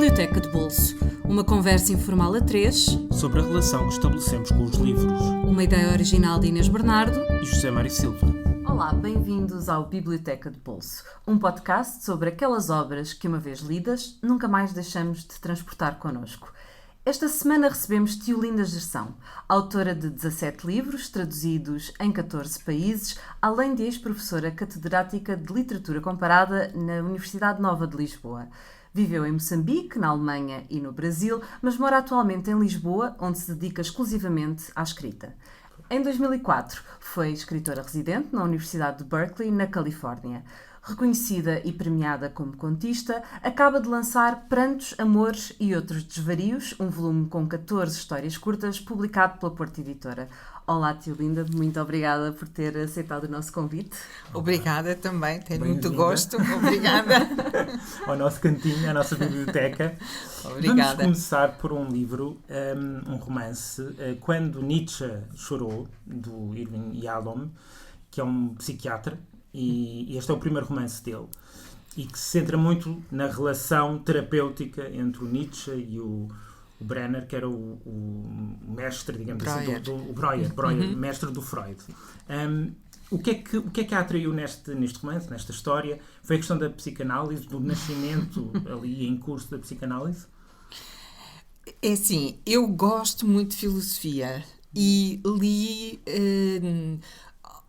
Biblioteca de Bolso, uma conversa informal a três sobre a relação que estabelecemos com os livros. Uma ideia original de Inês Bernardo E José Mário Silva. Olá, bem-vindos ao Biblioteca de Bolso, um podcast sobre aquelas obras que, uma vez lidas, nunca mais deixamos de transportar connosco. Esta semana recebemos Teolinda Gerção, autora de 17 livros, traduzidos em 14 países, além de ex-professora catedrática de Literatura Comparada na Universidade Nova de Lisboa. Viveu em Moçambique, na Alemanha e no Brasil, mas mora atualmente em Lisboa, onde se dedica exclusivamente à escrita. Em 2004, foi escritora residente na Universidade de Berkeley, na Califórnia. Reconhecida e premiada como contista, acaba de lançar Prantos, Amores e Outros Desvarios, um volume com 14 histórias curtas, publicado pela Porta Editora. Olá, Teolinda, muito obrigada por ter aceitado o nosso convite. Obrigada também, tenho Bem-vinda. muito gosto, obrigada. Ao nosso cantinho, à nossa biblioteca. Obrigada. Vamos começar por um livro, um romance, Quando Nietzsche Chorou, do Irving Yalom, que é um psiquiatra, e este é o primeiro romance dele, e que se centra muito na relação terapêutica entre o Nietzsche e o Brenner, que era o mestre, digamos Breuer. assim, o Breuer, mestre do Freud. O que é que a atraiu neste romance, nesta história? Foi a questão da psicanálise, do nascimento ali em curso da psicanálise? É assim, eu gosto muito de filosofia e li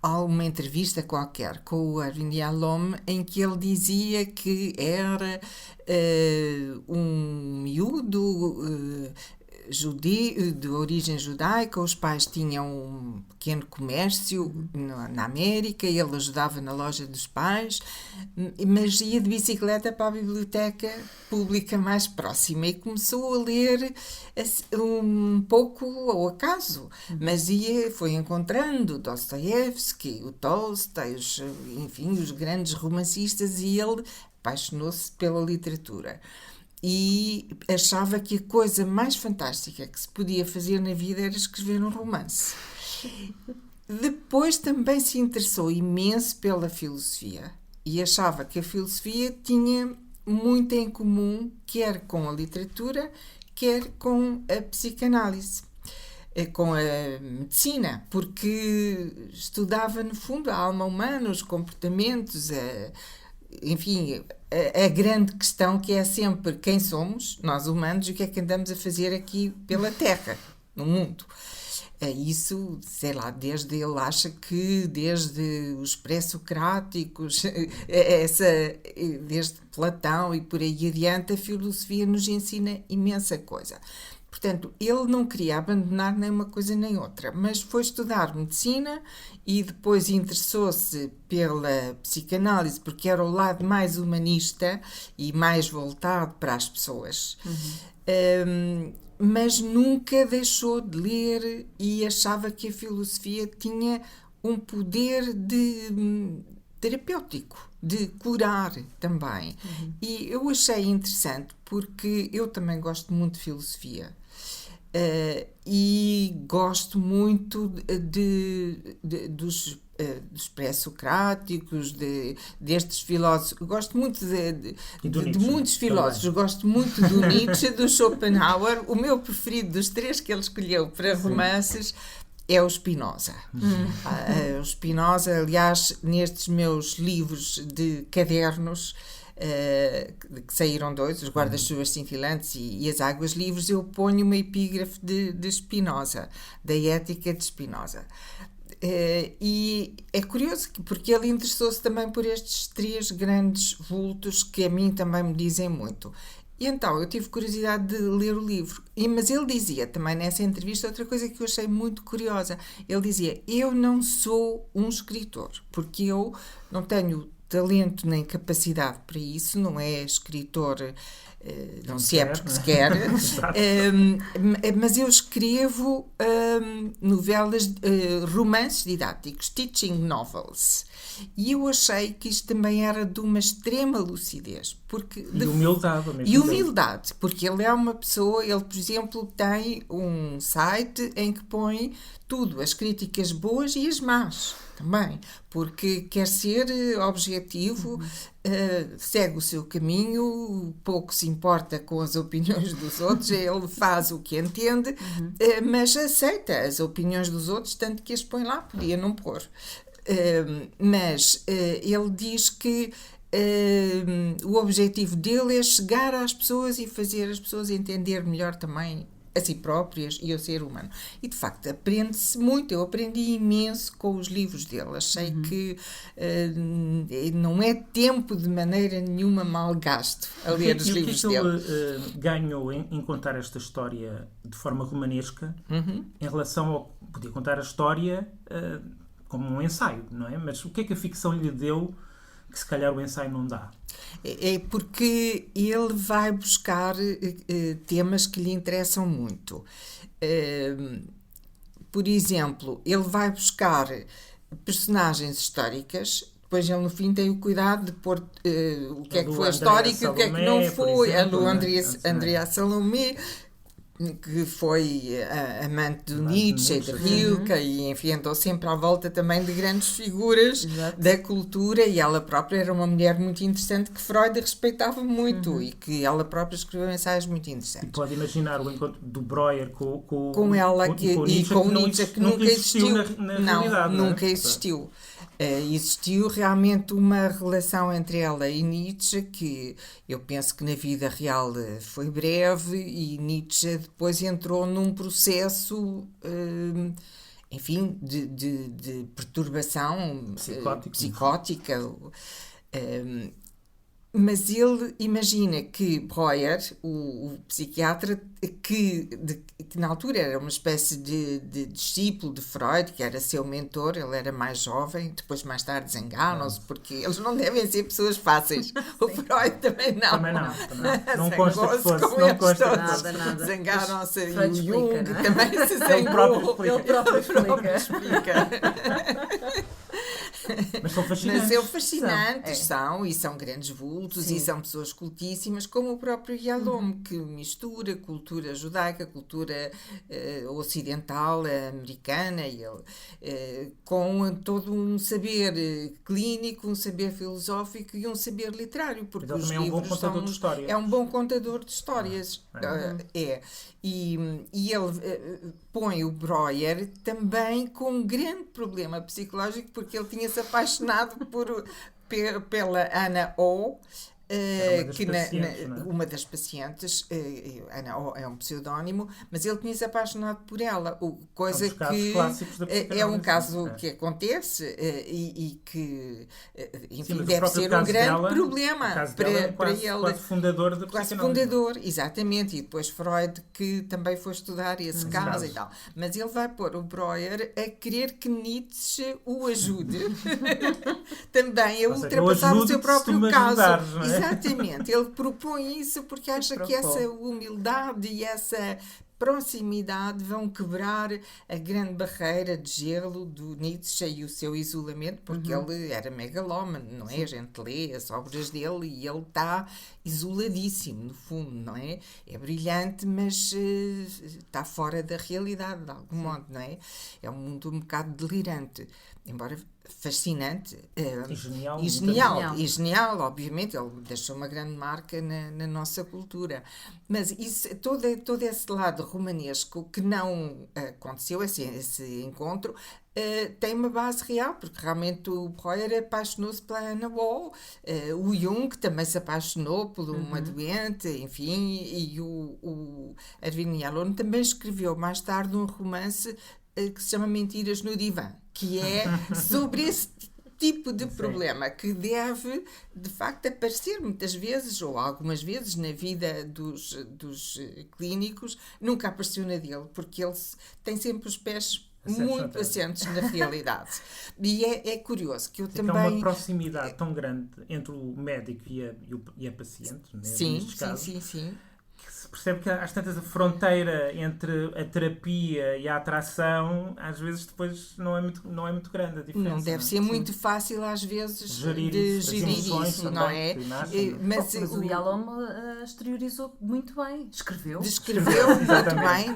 há uma entrevista qualquer com o Irving Yalom em que ele dizia que era um miúdo judeu, de origem judaica, os pais tinham um pequeno comércio na América e ele ajudava na loja dos pais, mas ia de bicicleta para a biblioteca pública mais próxima e começou a ler um pouco ao acaso, mas foi encontrando Dostoiévski, o Tolstói, enfim, os grandes romancistas, e ele apaixonou-se pela literatura. E achava que a coisa mais fantástica que se podia fazer na vida era escrever um romance. Depois também se interessou imenso pela filosofia e achava que a filosofia tinha muito em comum, quer com a literatura, quer com a psicanálise, com a medicina, porque estudava, no fundo, a alma humana, os comportamentos, enfim, a grande questão que é sempre quem somos, nós humanos, e o que é que andamos a fazer aqui pela Terra, no mundo. Isso, sei lá, ele acha que desde os pré-socráticos, desde Platão e por aí adiante, a filosofia nos ensina imensa coisa. Portanto, ele não queria abandonar nem uma coisa nem outra, mas foi estudar medicina e depois interessou-se pela psicanálise, porque era o lado mais humanista e mais voltado para as pessoas. Mas nunca deixou de ler e achava que a filosofia tinha um poder terapêutico, de curar também. E eu achei interessante porque eu também gosto muito de filosofia. E gosto muito dos pré-socráticos, destes filósofos. Gosto muito de muitos filósofos. Também. Gosto muito do Nietzsche, do Schopenhauer. O meu preferido dos três que ele escolheu para romances é o Spinoza. O Spinoza, aliás, nestes meus livros de cadernos, que saíram dois, os guarda-chuvas cintilantes e as águas livres, eu ponho uma epígrafe de Spinoza, da ética de Spinoza. E é curioso porque ele interessou-se também por estes três grandes vultos que a mim também me dizem muito. E então eu tive curiosidade de ler o livro, mas ele dizia também nessa entrevista outra coisa que eu achei muito curiosa. Ele dizia: eu não sou um escritor, porque eu não tenho talento nem capacidade para isso, não é escritor, não se é porque se quer, mas eu escrevo novelas, romances didáticos, teaching novels, e eu achei que isto também era de uma extrema lucidez, porque humildade, porque ele é uma pessoa, ele, por exemplo, tem um site em que põe tudo, as críticas boas e as más. também, porque quer ser objetivo, segue o seu caminho, pouco se importa com as opiniões dos outros, ele faz o que entende, mas aceita as opiniões dos outros, tanto que as põe lá, podia não pôr. Mas ele diz que o objetivo dele é chegar às pessoas e fazer as pessoas entender melhor também a si próprias e ao ser humano. E, de facto, aprende-se muito. Eu aprendi imenso com os livros dele. Achei que não é tempo de maneira nenhuma mal gasto a ler os livros dele. O que ele ganhou em contar esta história de forma romanesca em relação ao... Podia contar a história como um ensaio, não é? Mas o que é que a ficção lhe deu que se calhar o ensaio não dá? É porque ele vai buscar temas que lhe interessam muito. Por exemplo, ele vai buscar personagens históricas, depois ele no fim tem o cuidado de pôr o que é que foi histórico e o que é que não foi. A do Andrea Salomé, que foi amante do Nietzsche, de Rilke, e enfim, andou sempre à volta também de grandes figuras da cultura, e ela própria era uma mulher muito interessante que Freud respeitava muito e que ela própria escreveu ensaios muito interessantes. E pode imaginar o encontro do Breuer com ela e com o Nietzsche, que nunca existiu. Na realidade, nunca existiu. Existiu realmente uma relação entre ela e Nietzsche que eu penso que na vida real foi breve, e Nietzsche depois entrou num processo enfim, de perturbação psicótica. Mas ele imagina que Breuer, o psiquiatra, que na altura era uma espécie de discípulo de Freud, que era seu mentor, ele era mais jovem, depois mais tarde desenganam-se, porque eles não devem ser pessoas fáceis. O Freud também não. Também não. Não consta que fosse. Não consta nada. Zangaram-se, e o Jung explica, também se zangou. Ele próprio explica. Mas são fascinantes. Mas são fascinantes, e são grandes vultos, Sim. e são pessoas cultíssimas, como o próprio Yalom, que mistura cultura judaica, cultura ocidental, americana, com todo um saber clínico, um saber filosófico e um saber literário, porque os também livros é um bom contador de histórias. É um bom contador de histórias. E ele põe o Breuer também com um grande problema psicológico, porque ele tinha-se apaixonado pela Anna O, uma das pacientes, Ana O é um pseudónimo, mas ele tinha-se apaixonado por ela, coisa que é um caso que acontece e que enfim, deve ser um grande problema para ele. Quase fundador da psicanálise. Quase fundador, exatamente, e depois Freud, que também foi estudar esse caso e tal. Mas ele vai pôr o Breuer a querer que Nietzsche o ajude também a ultrapassar o seu próprio caso. Exatamente, ele propõe isso porque acha que essa humildade e essa proximidade vão quebrar a grande barreira de gelo do Nietzsche e o seu isolamento, porque ele era megalómano, não é? A gente lê as obras dele e ele está isoladíssimo, no fundo, não é? É brilhante, mas está fora da realidade, de algum modo, não é? É um mundo um bocado delirante, embora fascinante e genial, obviamente, ele deixou uma grande marca na nossa cultura, mas isso, todo esse lado romanesco que não aconteceu, esse encontro, tem uma base real, porque realmente o Breuer apaixonou-se pela Anna Wall, o Jung também se apaixonou por uma doente, enfim, e o Erwin Yalom também escreveu mais tarde um romance que se chama Mentiras no Divã, que é sobre esse tipo de problema que deve, de facto, aparecer muitas vezes, ou algumas vezes, na vida dos clínicos, nunca apareceu na dele, porque ele tem sempre os pés muito assentes na realidade. E é curioso que eu também... Há uma proximidade tão grande entre o médico e a paciente, né, nestes casos, sim. que se percebe que às tantas a fronteira entre a terapia e a atração, às vezes depois não é muito grande a diferença. Não deve ser muito fácil, às vezes, gerir isso, não é? Mas o Yalom exteriorizou muito bem. Descreveu muito bem.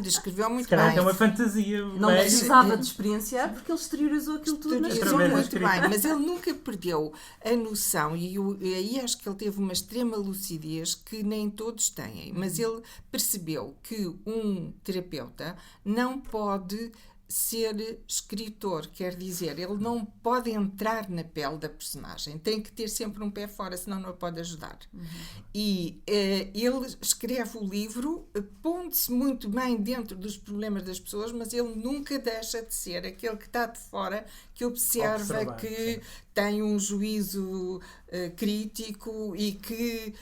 bem. É uma fantasia. Não precisava de experienciar porque ele exteriorizou aquilo tudo. Muito bem, mas ele nunca perdeu a noção, e aí acho que ele teve uma extrema lucidez que nem todos têm, mas ele percebeu que um terapeuta não pode ser escritor, quer dizer, ele não pode entrar na pele da personagem, tem que ter sempre um pé fora, senão não pode ajudar. E ele escreve o livro, pondo-se muito bem dentro dos problemas das pessoas, mas ele nunca deixa de ser aquele que está de fora, que observa, que tem um juízo crítico e que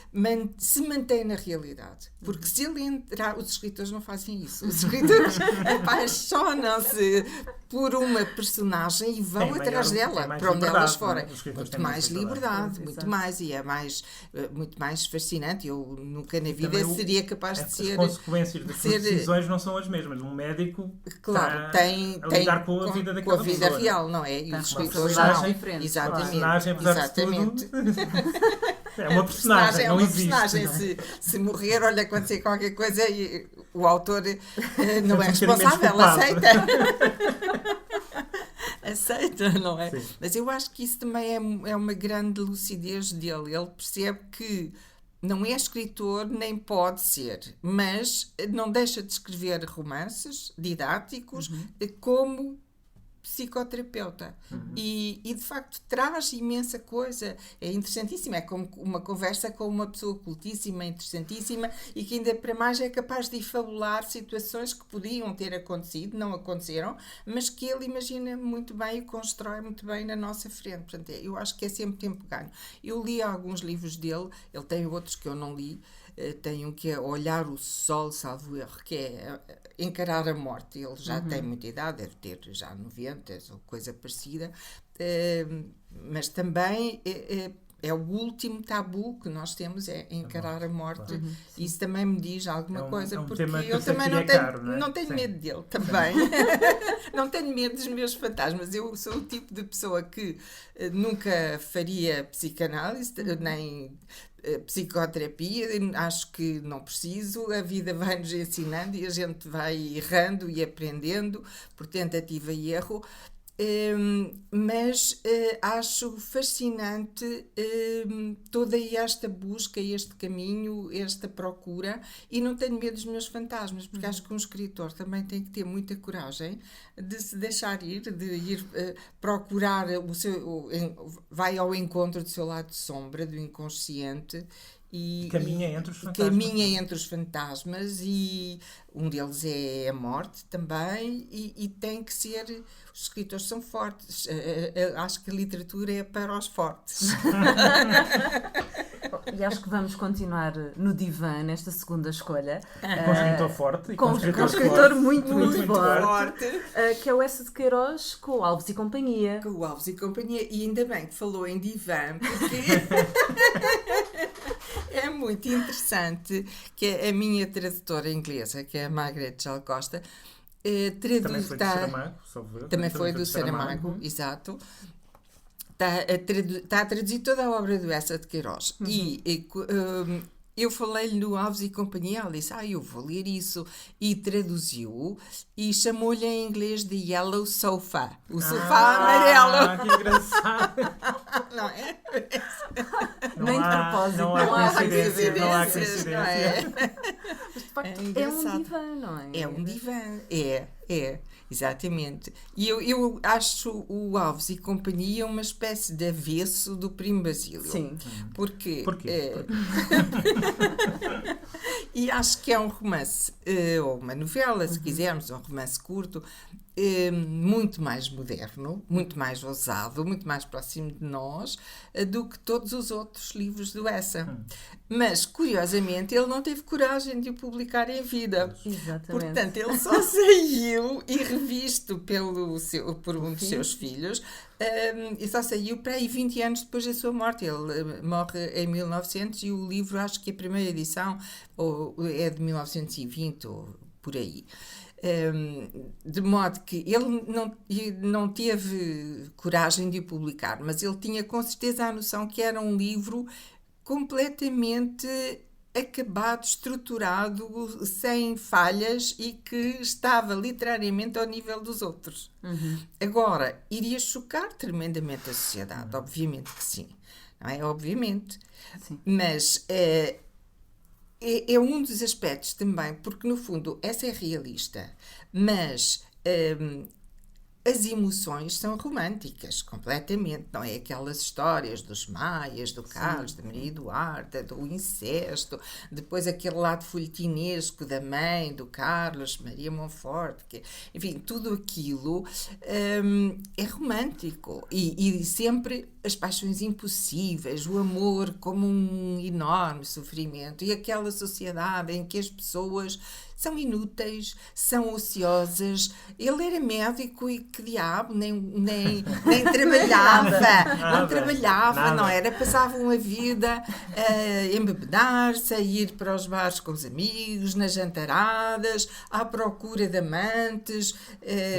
se mantém na realidade. Porque se ele entrar... Os escritores não fazem isso. Os escritores apaixonam-se por uma personagem e vão atrás dela, para onde elas forem. Muito mais liberdade, muito mais. E é muito mais fascinante. Eu nunca na vida seria capaz de ser... As consequências das suas decisões não são as mesmas. Um médico tem a lidar com a vida daquela pessoa. Com a vida real, não é? E os escritores não. Exatamente. Exatamente. É uma personagem, não existe. Se morrer, olha, acontecer qualquer coisa e o autor não é responsável, aceita. Aceita, não é? Sim. Mas eu acho que isso também é uma grande lucidez dele. Ele percebe que não é escritor, nem pode ser, mas não deixa de escrever romances didáticos como psicoterapeuta. E de facto traz imensa coisa, é interessantíssimo, é como uma conversa com uma pessoa cultíssima, interessantíssima, e que ainda para mais é capaz de fabular situações que podiam ter acontecido, não aconteceram, mas que ele imagina muito bem e constrói muito bem na nossa frente. Portanto, eu acho que é sempre tempo ganho. Eu li alguns livros dele, ele tem outros que eu não li. Tem um que é Olhar o Sol, salvo erro, que é encarar a morte. Ele já tem muita idade, deve ter já 90 ou coisa parecida, mas também é o último tabu que nós temos, é encarar a morte. Claro. Isso também me diz alguma coisa, porque eu também não tenho medo dele também. Não tenho medo dos meus fantasmas. Eu sou o tipo de pessoa que nunca faria psicanálise, nem psicoterapia, acho que não preciso, a vida vai-nos ensinando e a gente vai errando e aprendendo por tentativa e erro, mas acho fascinante toda esta busca, este caminho, esta procura, e não tenho medo dos meus fantasmas, porque acho que um escritor também tem que ter muita coragem de se deixar ir, de ir procurar vai ao encontro do seu lado de sombra, do inconsciente, e caminha entre os fantasmas, e um deles é a morte também, e tem que ser... Os escritores são fortes. Acho que a literatura é para os fortes. E acho que vamos continuar no divã nesta segunda escolha. Com um escritor forte. Com um escritor muito forte. Que é o Essa de Queiroz, com o Alves e Companhia. Com o Alves e Companhia. E ainda bem que falou em divã, porque é muito interessante que a minha tradutora inglesa, que é a Margaret Jal Costa, também foi do Saramago, exato. Está a traduzir toda a obra do Essa de Queiroz. E eu falei-lhe no Alves e Companhia, ela disse, eu vou ler isso, e traduziu, e chamou-lhe em inglês de Yellow Sofa, o sofá amarelo. Que engraçado. Não é? Nem de propósito. Não há coincidência. Não é? Mas de facto é um divã, não é? É um divã, é. Exatamente. E eu acho o Alves e Companhia uma espécie de avesso do Primo Basílio. Sim. Porquê? E acho que é um romance, ou uma novela, se quisermos, um romance curto, muito mais moderno, muito mais ousado, muito mais próximo de nós do que todos os outros livros do Essa. Mas, curiosamente, ele não teve coragem de o publicar em vida. Exatamente. Portanto, ele só saiu traduzido e revisto por um dos seus filhos, e só saiu para aí 20 anos depois da sua morte. Ele morre em 1900 e o livro, acho que a primeira edição é de 1920 ou por aí. De modo que ele não teve coragem de o publicar, mas ele tinha com certeza a noção que era um livro completamente acabado, estruturado, sem falhas e que estava literariamente ao nível dos outros. Agora, iria chocar tremendamente a sociedade, obviamente que sim, não é? Obviamente. Sim. Mas é um dos aspectos também, porque no fundo essa é realista, mas as emoções são românticas, completamente, não é? Aquelas histórias dos maias, do Carlos, da Maria Eduarda, do incesto, depois aquele lado folhetinesco da mãe, do Carlos, Maria Monforte, enfim, tudo aquilo é romântico e sempre as paixões impossíveis, o amor como um enorme sofrimento e aquela sociedade em que as pessoas são inúteis, são ociosas. Ele era médico e que diabo, nem trabalhava, não trabalhava, nada. não era? Passavam a vida a embebedar-se, a ir para os bares com os amigos, nas jantaradas, à procura de amantes,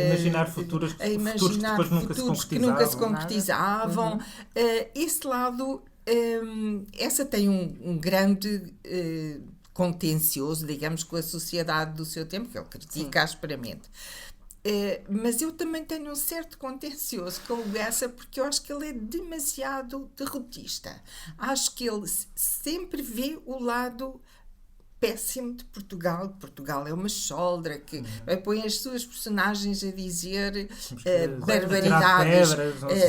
Imaginar futuros que depois nunca se concretizavam. Esse lado, essa tem um grande contencioso, digamos, com a sociedade do seu tempo, que ele critica asperamente. Mas eu também tenho um certo contencioso com o Bessa, porque eu acho que ele é demasiado derrotista. Acho que ele sempre vê o lado péssimo de Portugal. Portugal é uma choldra que põe as suas personagens a dizer barbaridades.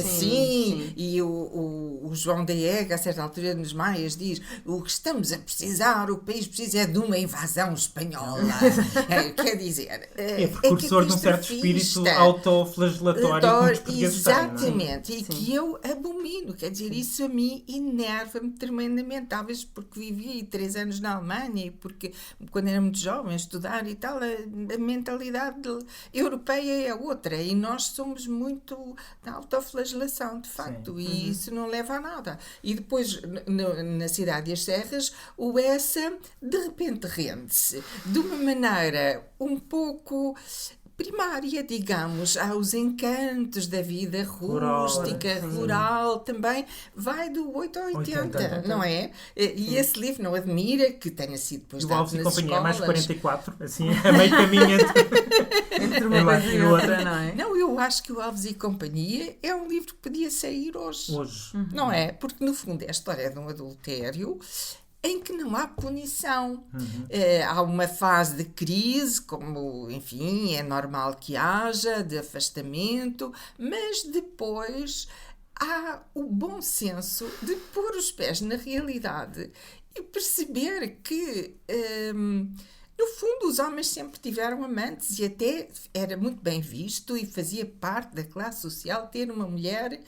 Sim. E o João da Ega, a certa altura nos Maias, diz: o que estamos a precisar, o país precisa é de uma invasão espanhola. Quer dizer, é precursor de um certo espírito autoflagelatório que muitos portugueses têm, não é? Exatamente, e que eu abomino. Quer dizer, isso a mim enerva-me tremendamente, talvez porque vivi 3 anos na Alemanha, porque quando era muito jovem, estudar e tal, a mentalidade europeia é outra e nós somos muito na autoflagelação, de facto. Sim. E isso não leva a nada. E depois, na Cidade e as Serras, o Bessa de repente rende-se de uma maneira um pouco primária, digamos, aos encantos da vida rústica, rural, também vai do 8 ao 80, não é? E esse livro não admira que tenha sido depois dado nas escolas. O Alves e Companhia é mais 44, assim, a meio caminho entre uma coisa e outra, não é? Não, eu acho que o Alves e Companhia é um livro que podia sair hoje. Não é? Porque, no fundo, é a história de um adultério em que não há punição. Há uma fase de crise, como, enfim, é normal que haja, de afastamento, mas depois há o bom senso de pôr os pés na realidade e perceber que, no fundo, os homens sempre tiveram amantes e até era muito bem visto e fazia parte da classe social ter uma mulher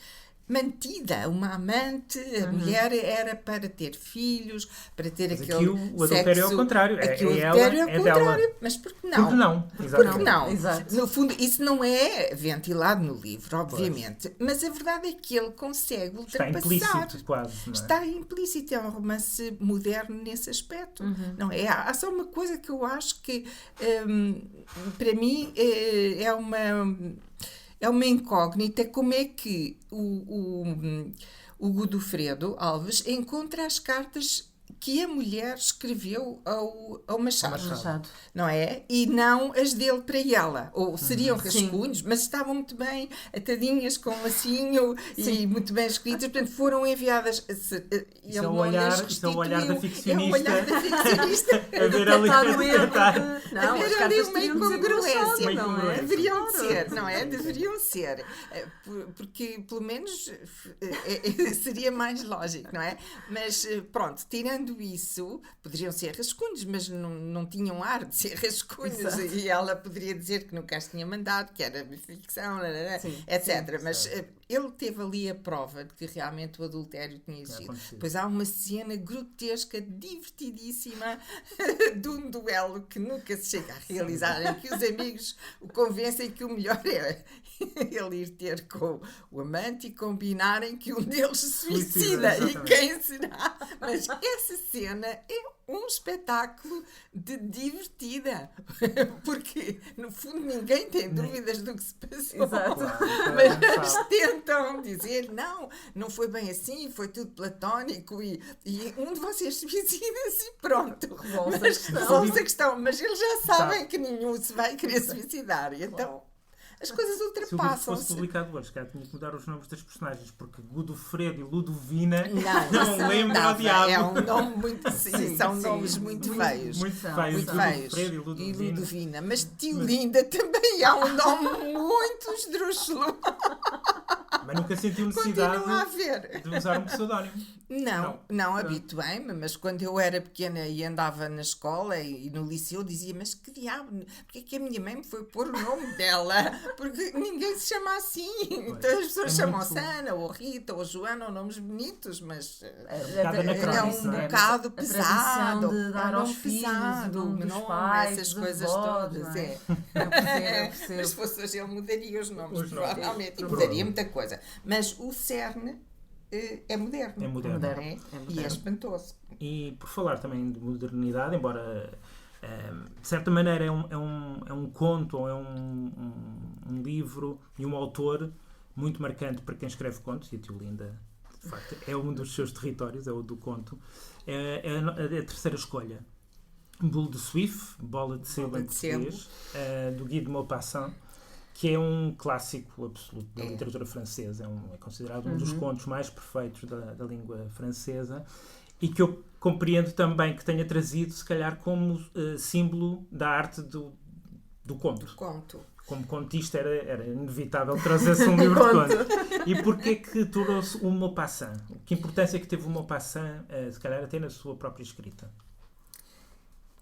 mantida, uma amante. A mulher era para ter filhos, para ter mas aquele aqui o adultério é ao contrário. Aqui o adultério é ao contrário. Dela. Mas por que não? Porque não? Porque não? Exato. No fundo, isso não é ventilado no livro, obviamente. Pois. Mas a verdade é que ele consegue ultrapassar. Está implícito quase, não é? Está implícito. É um romance moderno nesse aspecto. Não é? Há só uma coisa que eu acho que, para mim, é uma incógnita, como é que o Godofredo Alves encontra as cartas que a mulher escreveu ao Machado, não é? E não as dele para ela. Ou seriam rascunhos, mas estavam muito bem atadinhas com um lacinho e muito bem escritas, portanto foram enviadas. Isso é o olhar da ficcionista. É o olhar da ficcionista. A ver ali não, as cartas uma incongruência, não é? Deveriam de ser, não é? Deveriam ser. Porque, pelo menos, seria mais lógico, não é? Mas, pronto, tirando isso, poderiam ser rascunhos, mas não tinham ar de ser rascunhos. Exato. E ela poderia dizer que nunca as tinha mandado, que era ficção, etc. Mas ele teve ali a prova de que realmente o adultério tinha existido. Pois há uma cena grotesca, divertidíssima, de um duelo que nunca se chega a realizar, em que os amigos o convencem que o melhor é ele ir ter com o amante e combinarem que um deles se suicida. E quem será? Mas essa cena é um espetáculo de divertida, porque no fundo ninguém tem dúvidas do que se passou. Exato. Mas tentam dizer não foi bem assim, foi tudo platónico e um de vocês se suicida-se e pronto. Resolve-se a questão. Mas eles já sabem que nenhum se vai querer suicidar. E então as coisas ultrapassam-se. Se o livro fosse publicado hoje, cá tinha que mudar os nomes das personagens, porque Godofredo e Ludovina não lembram ao diabo. É um nome muito... Sim, são nomes muito feios. Muito feios. Godofredo e Ludovina. Mas Tiolinda também é um nome muito esdrúxulo. Mas nunca sentiu necessidade de usar um pseudónimo. Não habituei-me, mas quando eu era pequena e andava na escola e no liceu, dizia, mas que diabo, porque é que a minha mãe me foi pôr o nome dela? Porque ninguém se chama assim. Então as pessoas chamam-se Ana, ou Rita, ou Joana, ou nomes bonitos, mas é um bocado pesado. De dar aos filhos, dos pais, essas coisas todas. É? Mas se fosse hoje ele mudaria os nomes, provavelmente, e mudaria muita coisa. Mas o cerne é moderno. É moderno. E é espantoso. E por falar também de modernidade, embora de certa maneira é um conto ou é um livro e um autor muito marcante para quem escreve contos, e a Tiolinda de facto é um dos seus territórios, é o do conto, é a terceira escolha, Boule de Suif, Bola de Sebo em português, do Guy de Maupassant, que é um clássico absoluto da literatura francesa, é considerado um dos contos mais perfeitos da língua francesa, e que eu compreendo também que tenha trazido, se calhar, como símbolo da arte do conto. Como contista era inevitável trazer-se um livro de conto. E porquê que trouxe o Maupassant? Que importância que teve o Maupassant, se calhar até na sua própria escrita?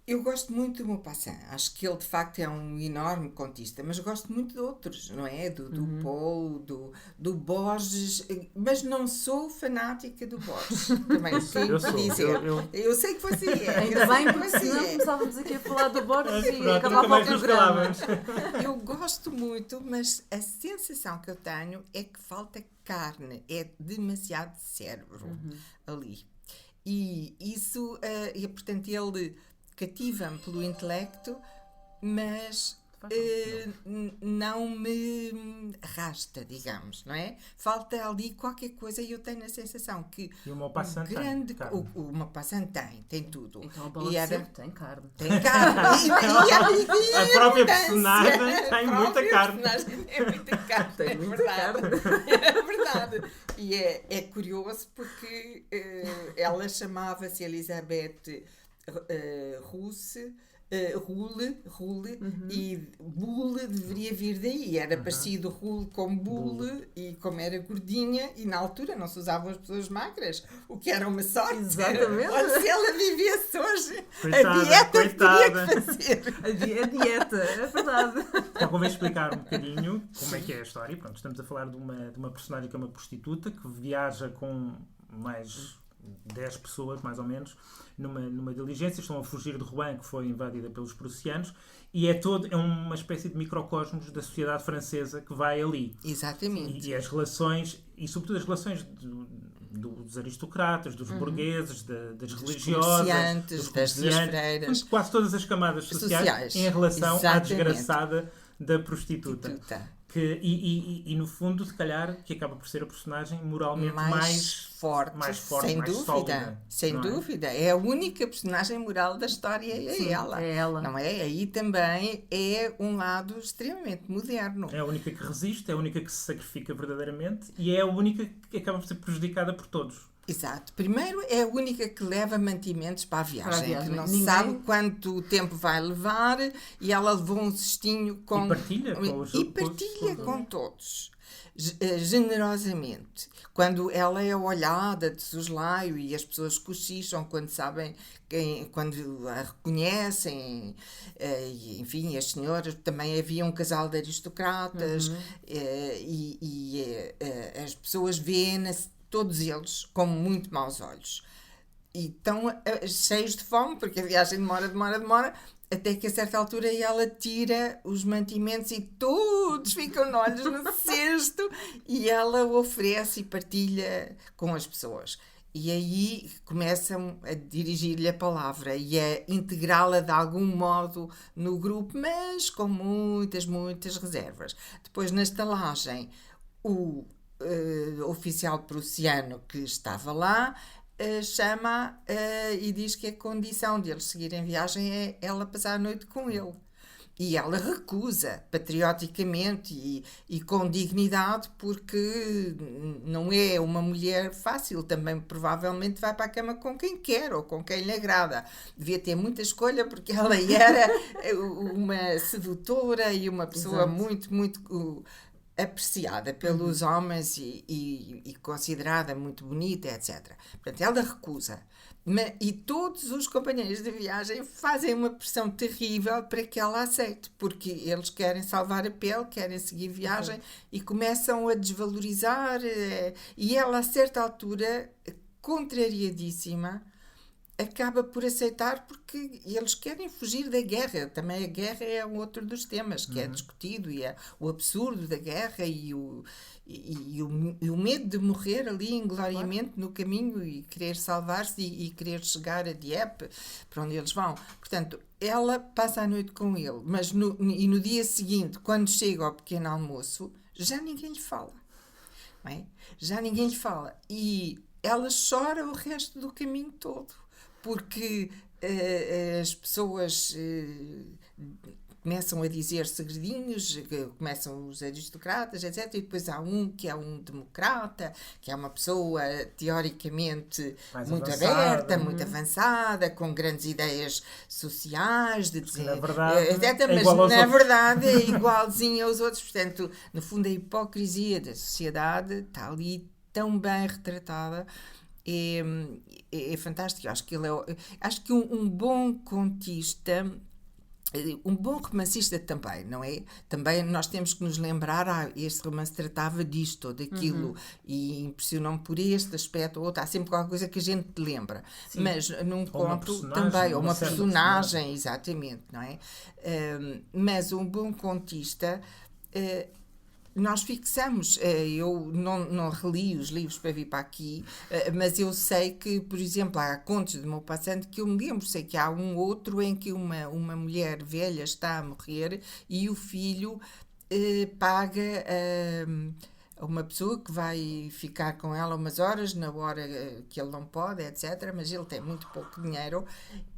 Eu gosto muito do Maupassant. Acho que ele, de facto, é um enorme contista, mas gosto muito de outros, não é? Do Poe, do Borges, mas não sou fanática do Borges. Também tenho que dizer. Eu sei que você é. Ainda bem, porque senão começávamos aqui a falar do Borges e acabava o programa. Eu gosto muito, mas a sensação que eu tenho é que falta carne, é demasiado cérebro ali. E isso, portanto, ele cativa-me pelo intelecto, mas não me arrasta, digamos, não é? Falta ali qualquer coisa e eu tenho a sensação que o Maupassant o Maupassant tem tudo. Então a Bola de Sebo tem carne. Tem carne. A própria personagem tem muita carne. Tem muita carne. Tem muita carne. É verdade. E é curioso porque ela chamava-se Elisabeth Rule, e Bulle deveria vir daí. Era parecido Rule com Bulle, e como era gordinha, e na altura não se usavam as pessoas magras, o que era uma sorte. Exatamente. Olha, se ela vivesse hoje, Coitada, a dieta teria que fazer. A dieta, é verdade. Então convém explicar um bocadinho como é que é a história. Pronto, estamos a falar de uma personagem que é uma prostituta que viaja com mais 10 pessoas, mais ou menos, numa diligência. Estão a fugir de Rouen, que foi invadida pelos prussianos, e é uma espécie de microcosmos da sociedade francesa que vai ali. Exatamente. E as relações, e sobretudo as relações dos aristocratas, dos burgueses, das religiosas, dos comerciantes, das freiras, quase todas as camadas sociais. Em relação à desgraçada da prostituta. E no fundo, se calhar, que acaba por ser a personagem moralmente mais forte, sem mais dúvida, sólida, sem dúvida. É a única personagem moral da história, Sim, ela. É ela. Não é? Aí também é um lado extremamente moderno. É a única que resiste, é a única que se sacrifica verdadeiramente e é a única que acaba por ser prejudicada por todos. Exato. Primeiro, é a única que leva mantimentos para a viagem. Que não se sabe quanto tempo vai levar, e ela levou um cestinho com... E partilha com os com todos. generosamente. Quando ela é olhada de soslaio e as pessoas cochicham quando sabem, quando a reconhecem, enfim, as senhoras, também havia um casal de aristocratas, as pessoas veem-se, todos eles, com muito maus olhos. E estão cheios de fome, porque a viagem demora, até que a certa altura ela tira os mantimentos e todos ficam de olhos no cesto e ela oferece e partilha com as pessoas. E aí começam a dirigir-lhe a palavra e a integrá-la de algum modo no grupo, mas com muitas reservas. Depois, na estalagem, o oficial prussiano que estava lá chama e diz que a condição de eles seguirem viagem é ela passar a noite com ele. E ela recusa, patrioticamente e com dignidade, porque não é uma mulher fácil, também provavelmente vai para a cama com quem quer ou com quem lhe agrada. Devia ter muita escolha, porque ela era uma sedutora e uma pessoa muito apreciada pelos homens e considerada muito bonita, etc. Portanto, ela recusa. E todos os companheiros de viagem fazem uma pressão terrível para que ela aceite, porque eles querem salvar a pele, querem seguir viagem e começam a desvalorizar. E ela, a certa altura, contrariadíssima, acaba por aceitar, porque eles querem fugir da guerra. Também a guerra é outro dos temas que é discutido, e é o absurdo da guerra e o medo de morrer ali ingloriamente no caminho e querer salvar-se e querer chegar a Dieppe, para onde eles vão. Portanto, ela passa a noite com ele, mas no dia seguinte, quando chega ao pequeno almoço, já ninguém lhe fala. Não é? Já ninguém lhe fala. E ela chora o resto do caminho todo, porque as pessoas começam a dizer segredinhos, começam os aristocratas, etc. E depois há um que é um democrata, que é uma pessoa teoricamente muito aberta, muito avançada, com grandes ideias sociais, de dizer, na verdade, etc. Mas na verdade é igualzinho aos outros. Portanto, no fundo, a hipocrisia da sociedade está ali tão bem retratada. É fantástico. Acho que um bom contista, um bom romancista também, não é? Também nós temos que nos lembrar, este romance tratava disto ou daquilo, e impressionou-me por este aspecto ou outro. Há sempre qualquer coisa que a gente lembra. Sim. Mas num conto também, ou uma personagem, exatamente, não é? Mas um bom contista, nós fixamos, eu não reli os livros para vir para aqui, mas eu sei que, por exemplo, há contos de Maupassant que eu me lembro, sei que há um outro em que uma mulher velha está a morrer e o filho paga a uma pessoa que vai ficar com ela umas horas, na hora que ele não pode, etc. Mas ele tem muito pouco dinheiro,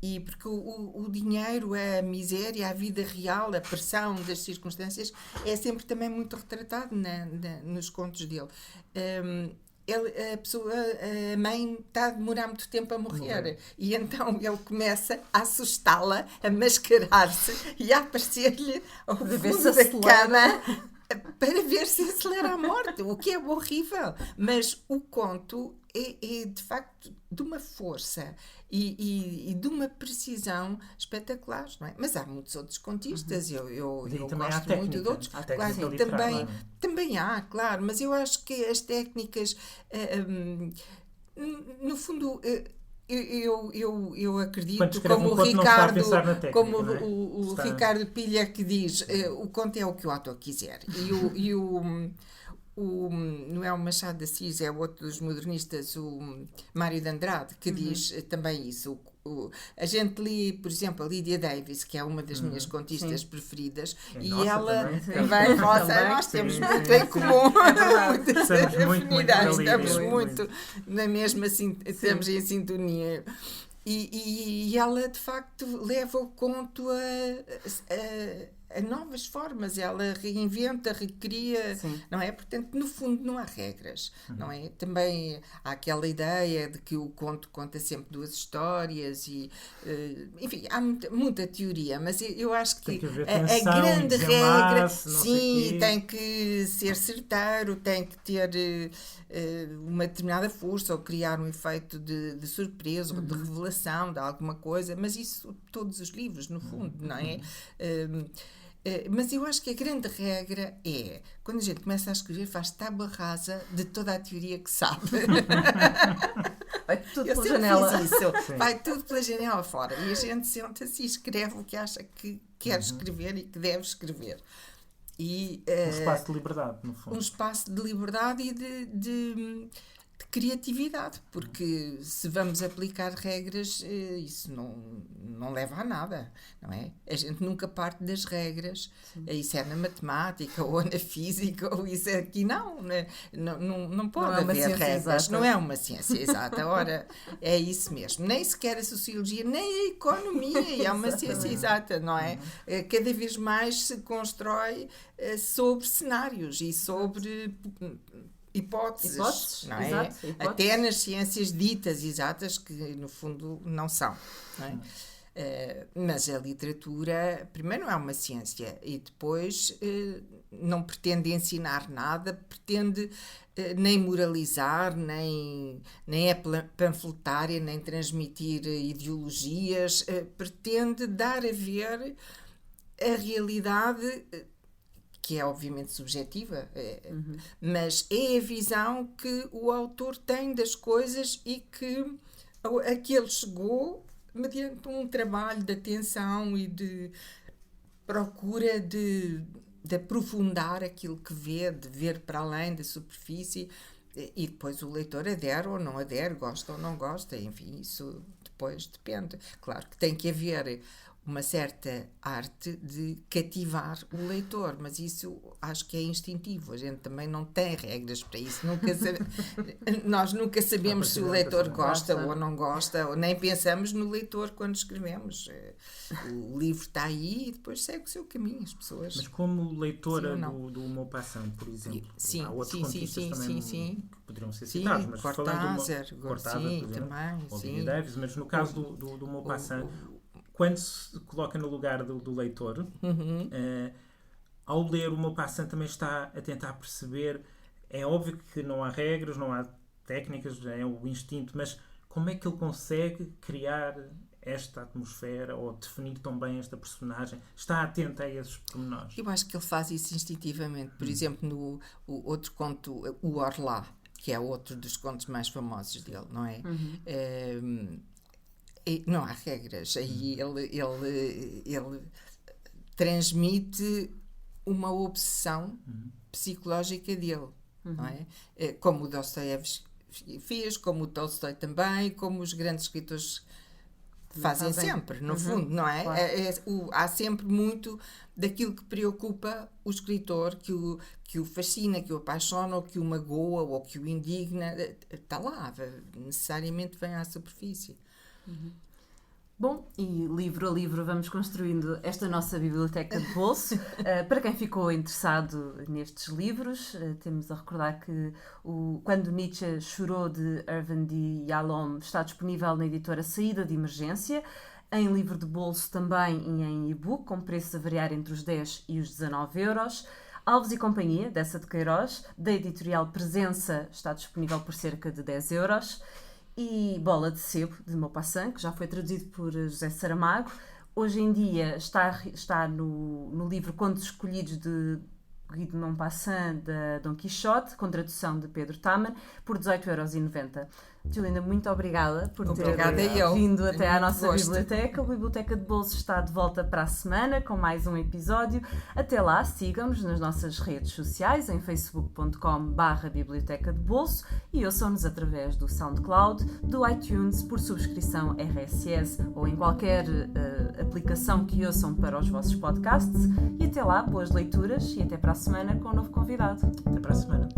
e porque o dinheiro, a miséria, a vida real, a pressão das circunstâncias é sempre também muito retratado nos contos dele. A mãe está a demorar muito tempo a morrer, e então ele começa a assustá-la, a mascarar-se e a aparecer-lhe ao fundo da cama para ver se acelera a morte, o que é horrível. Mas o conto é de facto de uma força e de uma precisão espetaculares, não é? Mas há muitos outros contistas, eu gosto muito de outros. Claro, também há, claro, mas eu acho que as técnicas, no fundo, eu acredito, como o Ricardo, o Ricardo Pilha, que diz, o conto é o que o autor quiser. Não é o Machado de Assis, é outro dos modernistas, o Mário de Andrade, que diz também isso. A gente lê, por exemplo, a Lídia Davis, que é uma das minhas contistas preferidas, e ela também, nós temos muito em comum, muitas afinidades, estamos muito na mesma, estamos em sintonia. E ela, de facto, leva o conto a novas formas, ela reinventa, recria, Sim. não é? Portanto, no fundo, não há regras, não é? Também há aquela ideia de que o conto conta sempre duas histórias e, enfim, há muita teoria, mas eu acho que Tem que haver a tensão, grande regra, desenlace, não sei sim, quê. tem que ser certeiro, tem que ter uma determinada força ou criar um efeito de surpresa ou de revelação de alguma coisa, mas isso todos os livros, no fundo, não é? Mas eu acho que a grande regra é, quando a gente começa a escrever, faz tábua rasa de toda a teoria que sabe. Vai tudo Eu pela sempre janela. fiz isso. Vai tudo pela janela fora. E a gente senta-se e escreve o que acha que quer escrever e que deve escrever. E, Um espaço de liberdade, no fundo. um espaço de liberdade e de criatividade, porque se vamos aplicar regras, isso não leva a nada, não é? A gente nunca parte das regras. Isso é na matemática ou na física ou isso é aqui, não pode haver regras, exata. não é uma ciência exata. Ora, é isso mesmo, nem sequer a sociologia, nem a economia é uma ciência exata, não é? Cada vez mais se constrói sobre cenários e sobre hipóteses, não é? Exato, hipóteses. Até nas ciências ditas exatas, que no fundo não são. Não é? Mas a literatura, primeiro, não é uma ciência e depois não pretende ensinar nada, pretende nem moralizar, nem é panfletária, nem transmitir ideologias, pretende dar a ver a realidade, que é obviamente subjetiva, mas é a visão que o autor tem das coisas e que a que ele chegou mediante um trabalho de atenção e de procura de aprofundar aquilo que vê, de ver para além da superfície, e depois o leitor adere ou não adere, gosta ou não gosta, enfim, isso depois depende. Claro que tem que haver uma certa arte de cativar o leitor, mas isso acho que é instintivo. A gente também não tem regras para isso. Nós nunca sabemos se o leitor gosta ou não gosta, ou nem pensamos no leitor quando escrevemos. O livro está aí e depois segue o seu caminho, as pessoas. Mas como leitora do Maupassant, por exemplo, há outros contistas também que poderiam ser citados, mas Cortázar, sim, também, ou Virginia Davis, mas no caso do Maupassant, quando se coloca no lugar do leitor, ao ler o Maupassant também está a tentar perceber, é óbvio que não há regras, não há técnicas, é o instinto, mas como é que ele consegue criar esta atmosfera ou definir tão bem esta personagem? Está atento a esses pormenores? Eu acho que ele faz isso instintivamente. Por exemplo, no outro conto, o Orlá, que é outro dos contos mais famosos dele, não é? Não há regras. Aí ele transmite uma obsessão psicológica dele, não é? Como o Dostoiévski fez, como o Tolstói também, como os grandes escritores fazem sempre, no fundo, não é? Claro. Há sempre muito daquilo que preocupa o escritor, que o fascina, que o apaixona, ou que o magoa, ou que o indigna, está lá, necessariamente vem à superfície. Bom, e livro a livro vamos construindo esta nossa biblioteca de bolso. Para quem ficou interessado nestes livros, temos a recordar que Quando Nietzsche Chorou, de Irving D. Yalom, está disponível na editora Saída de Emergência, em livro de bolso também e em e-book, com preços a variar entre os 10 e os 19 euros. Alves e Companhia, dessa de Queiroz, da editorial Presença, está disponível por cerca de 10 euros. E Bola de Sebo, de Maupassant, que já foi traduzido por José Saramago. Hoje em dia está no livro Contos Escolhidos de Guy de Maupassant, da Dom Quixote, com tradução de Pedro Taman, por 18,90€. Tiolinda, muito obrigada por ter vindo até à nossa biblioteca. A Biblioteca de Bolso está de volta para a semana com mais um episódio. Até lá, sigam-nos nas nossas redes sociais, em facebook.com/biblioteca de bolso, e ouçam-nos através do SoundCloud, do iTunes, por subscrição RSS ou em qualquer aplicação que ouçam para os vossos podcasts. E até lá, boas leituras e até para a semana com um novo convidado. Até para a semana.